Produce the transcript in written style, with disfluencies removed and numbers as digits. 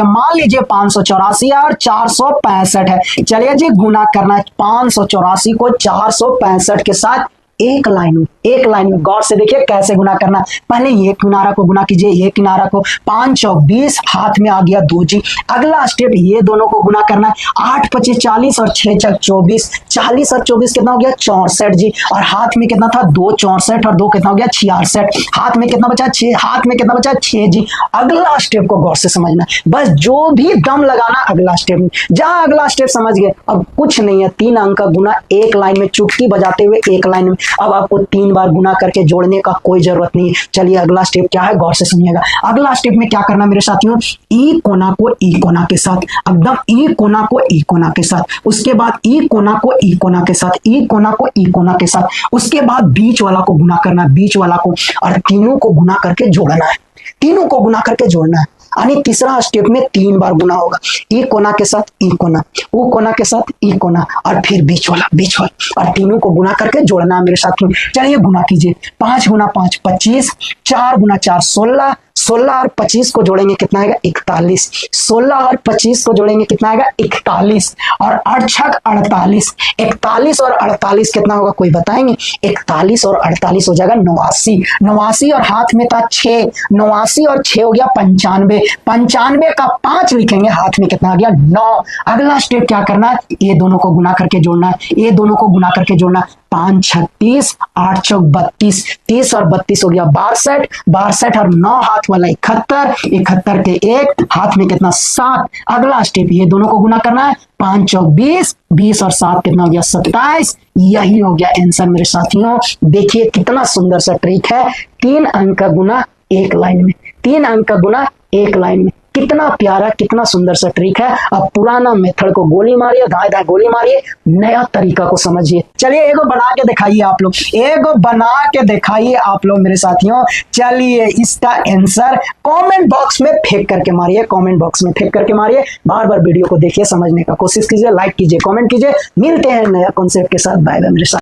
मान लीजिए 584 और 465 है। चलिए जी गुना करना है 584 को 465 के साथ एक लाइन में गौर से देखिए कैसे गुना करना। पहले ये किनारा को गुना कीजिए, ये किनारा को 5 चौक 20, हाथ में आ गया 2 जी। अगला स्टेप ये दोनों को गुना करना है। 8 पचे 40 और 6 चौक 24, 40 और 24 कितना हो गया 64 जी। और हाथ में कितना था 2 64 और 2 कितना हो गया 66। हाथ में कितना बचा 6, हाथ में कितना बचा 6 जी। अगला स्टेप को गौर से समझना, बस जो भी दम लगाना अगला स्टेप में। जहां अगला स्टेप समझ गए, अब कुछ नहीं है, 3 अंक का गुना एक लाइन में चुटकी बजाते हुए एक लाइन में। अब आपको 3 बार गुना करके जोड़ने का कोई जरूरत नहीं है। चलिए अगला स्टेप क्या है गौर से सुनिएगा। अगला स्टेप में क्या करना मेरे साथियों, ई कोना को ई कोना के साथ, एकदम ई कोना को ई कोना के साथ, उसके बाद ई कोना को ई कोना के साथ, ई कोना को ई कोना के साथ, उसके बाद बीच वाला को गुना करना है, बीच वाला को, और तीनों को गुना करके जोड़ना है, तीनों को गुना करके जोड़ना है। यानी तीसरा स्टेप में 3 बार गुना होगा, ई कोना के साथ ई कोना, वो कोना के साथ ई कोना, और फिर बीच वाला, और तीनों को गुना करके जोड़ना है मेरे साथियों। चलिए गुना कीजिए, 5 गुना 5 25, 4 गुना 4 16, 16 और 25 को जोड़ेंगे कितना आएगा 41, 16 और 25 को जोड़ेंगे कितना आएगा 41, और 8 छक 48, 41 और 48 कितना होगा कोई बताएंगे? 41 और 48 हो जाएगा 89, 89 और हाथ में था 6, 89 और 6 हो गया 95, 95 का 5 लिखेंगे, हाथ में कितना आ गया 9। अगला स्टेप क्या करना है, ये दोनों को गुना करके जोड़ना है, ये दोनों को गुना करके जोड़ना, 5 36, 8 चौक 32, 30 और 32 हो गया 62, 62 और 9 हाथ वाला 71, 71 के 1 हाथ में कितना 7। अगला स्टेप ये दोनों को गुना करना है, 5 चौक 20, 20 और 7 कितना हो गया 27। यही हो गया आंसर मेरे साथियों। देखिए कितना सुंदर सा ट्रिक है, 3 अंक का गुना एक लाइन में, 3 अंक का गुना एक लाइन में। कितना प्यारा कितना सुंदर सा ट्रिक है। अब पुराना मेथड को गोली मारिए, दाएं गोली मारिए, नया तरीका को समझिए। चलिए एगो बना के दिखाइए आप लोग, एगो बना के दिखाइए आप लोग मेरे साथियों। चलिए इसका आंसर कमेंट बॉक्स में फेंक करके मारिए, कमेंट बॉक्स में फेंक करके मारिए। बार बार वीडियो को देखिए, समझने का कोशिश कीजिए, लाइक कीजिए, कमेंट कीजिए। मिलते हैं नया कॉन्सेप्ट के साथ। बाय बाय मेरे साथ।